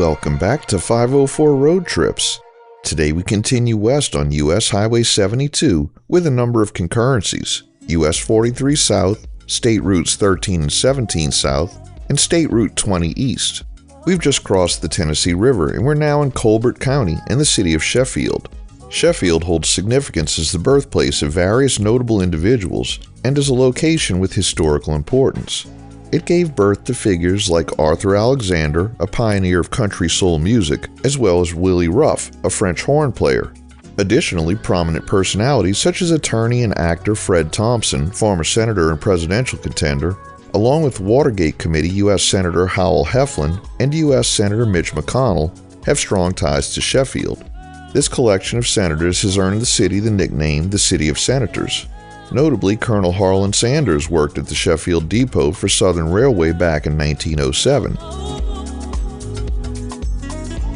Welcome back to 504 Road Trips. Today we continue west on US Highway 72 with a number of concurrencies: US 43 South, State Routes 13 and 17 South, and State Route 20 East. We've just crossed the Tennessee River and we're now in Colbert County in the city of Sheffield. Sheffield holds significance as the birthplace of various notable individuals and as a location with historical importance. It gave birth to figures like Arthur Alexander, a pioneer of country soul music, as well as Willie Ruff, a French horn player. Additionally, prominent personalities such as attorney and actor Fred Thompson, former senator and presidential contender, along with Watergate Committee U.S. Senator Howell Heflin and U.S. Senator Mitch McConnell, have strong ties to Sheffield. This collection of senators has earned the city the nickname the City of Senators. Notably, Colonel Harlan Sanders worked at the Sheffield Depot for Southern Railway back in 1907.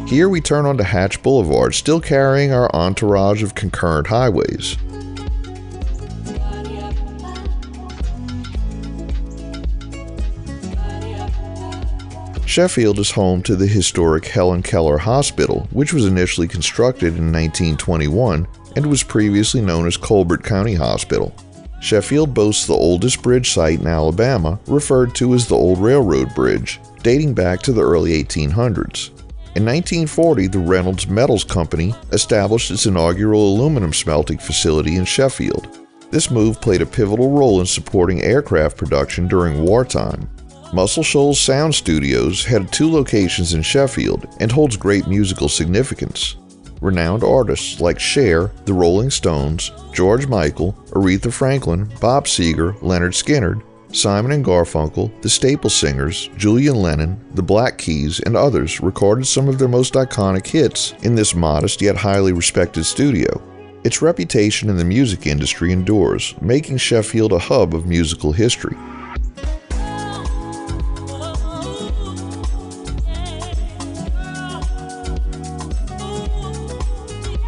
Here we turn onto Hatch Boulevard, still carrying our entourage of concurrent highways. Sheffield is home to the historic Helen Keller Hospital, which was initially constructed in 1921 and was previously known as Colbert County Hospital. Sheffield boasts the oldest bridge site in Alabama, referred to as the Old Railroad Bridge, dating back to the early 1800s. In 1940, the Reynolds Metals Company established its inaugural aluminum smelting facility in Sheffield. This move played a pivotal role in supporting aircraft production during wartime. Muscle Shoals Sound Studios had 2 locations in Sheffield and holds great musical significance. Renowned artists like Cher, the Rolling Stones, George Michael, Aretha Franklin, Bob Seger, Lynyrd Skynyrd, Simon & Garfunkel, the Staple Singers, Julian Lennon, the Black Keys, and others recorded some of their most iconic hits in this modest yet highly respected studio. Its reputation in the music industry endures, making Sheffield a hub of musical history.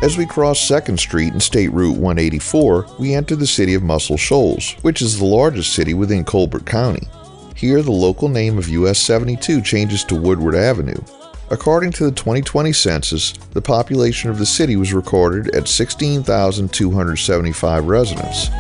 As we cross 2nd Street and State Route 184, we enter the city of Muscle Shoals, which is the largest city within Colbert County. Here, the local name of US 72 changes to Woodward Avenue. According to the 2020 census, the population of the city was recorded at 16,275 residents.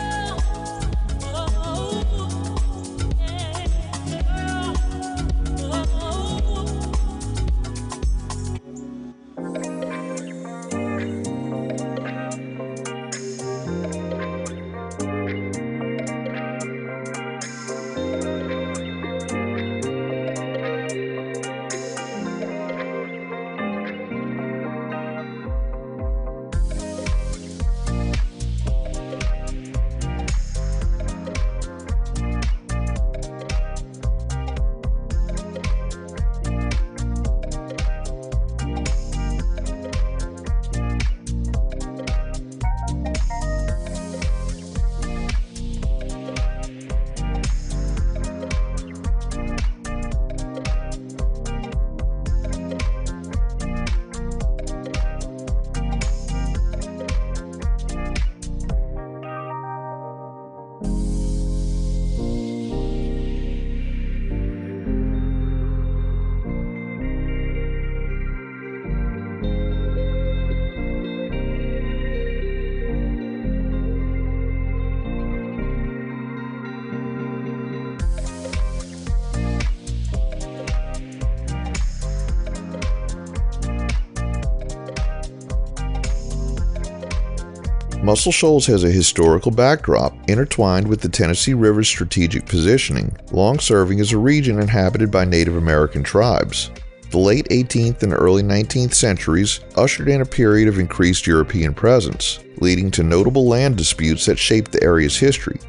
Muscle Shoals has a historical backdrop intertwined with the Tennessee River's strategic positioning, long serving as a region inhabited by Native American tribes. The late 18th and early 19th centuries ushered in a period of increased European presence, leading to notable land disputes that shaped the area's history.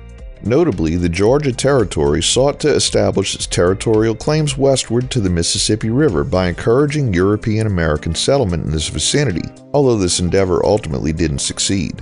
Notably, the Georgia Territory sought to establish its territorial claims westward to the Mississippi River by encouraging European American settlement in this vicinity, although this endeavor ultimately didn't succeed.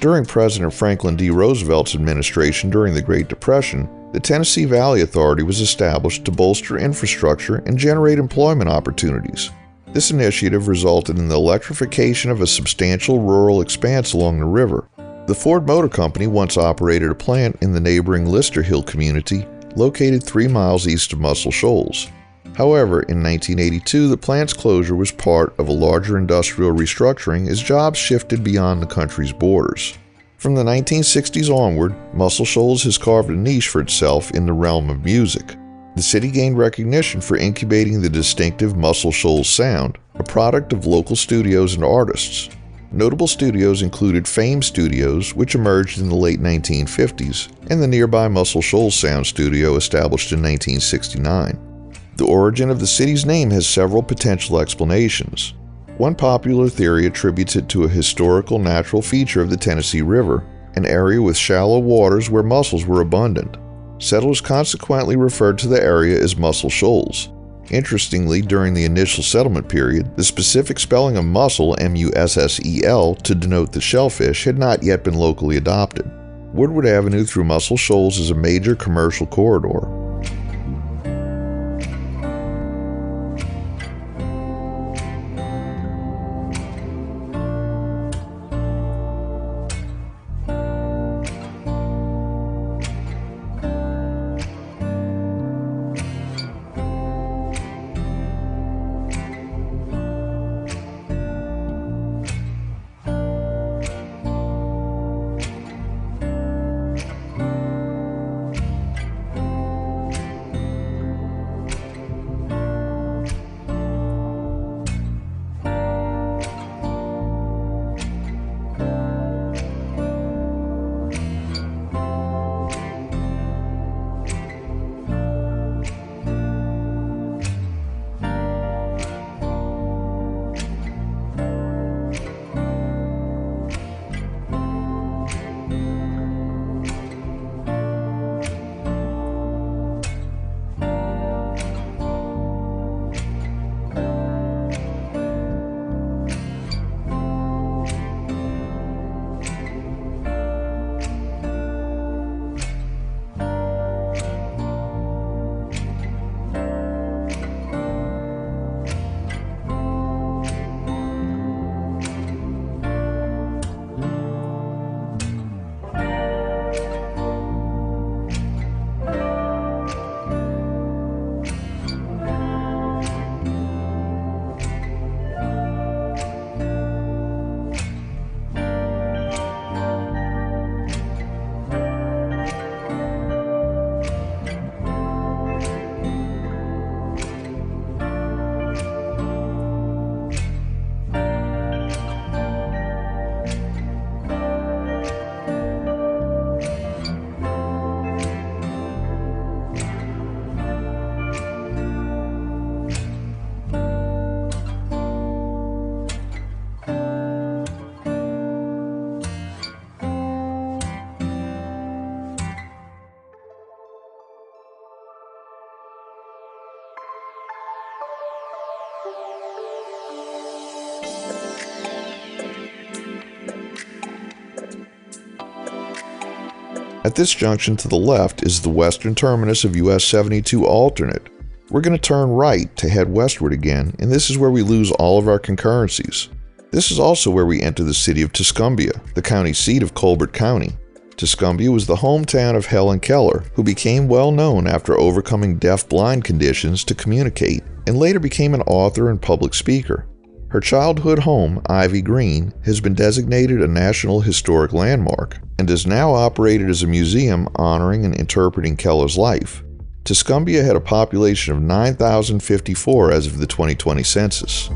During President Franklin D. Roosevelt's administration during the Great Depression, the Tennessee Valley Authority was established to bolster infrastructure and generate employment opportunities. This initiative resulted in the electrification of a substantial rural expanse along the river. The Ford Motor Company once operated a plant in the neighboring Lister Hill community, located 3 miles east of Muscle Shoals. However, in 1982, the plant's closure was part of a larger industrial restructuring as jobs shifted beyond the country's borders. From the 1960s onward, Muscle Shoals has carved a niche for itself in the realm of music. The city gained recognition for incubating the distinctive Muscle Shoals sound, a product of local studios and artists. Notable studios included Fame Studios, which emerged in the late 1950s, and the nearby Muscle Shoals Sound Studio established in 1969. The origin of the city's name has several potential explanations. One popular theory attributes it to a historical natural feature of the Tennessee River, an area with shallow waters where mussels were abundant. Settlers consequently referred to the area as Muscle Shoals. Interestingly, during the initial settlement period, the specific spelling of mussel, M-U-S-S-E-L, to denote the shellfish had not yet been locally adopted. Woodward Avenue through Muscle Shoals is a major commercial corridor. At this junction to the left is the western terminus of US 72 Alternate. We're going to turn right to head westward again, and this is where we lose all of our concurrencies. This is also where we enter the city of Tuscumbia, the county seat of Colbert County. Tuscumbia was the hometown of Helen Keller, who became well known after overcoming deaf-blind conditions to communicate, and later became an author and public speaker. Her childhood home, Ivy Green, has been designated a National Historic Landmark and is now operated as a museum honoring and interpreting Keller's life. Tuscumbia had a population of 9,054 as of the 2020 census.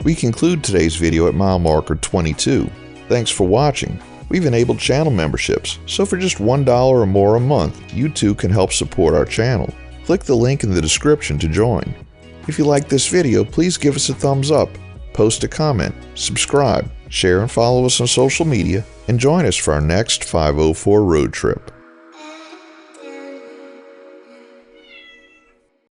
We conclude today's video at mile marker 22. Thanks for watching. We've enabled channel memberships, so for just $1 or more a month, you too can help support our channel. Click the link in the description to join. If you like this video, please give us a thumbs up, post a comment, subscribe, share and follow us on social media, and join us for our next 504 road trip.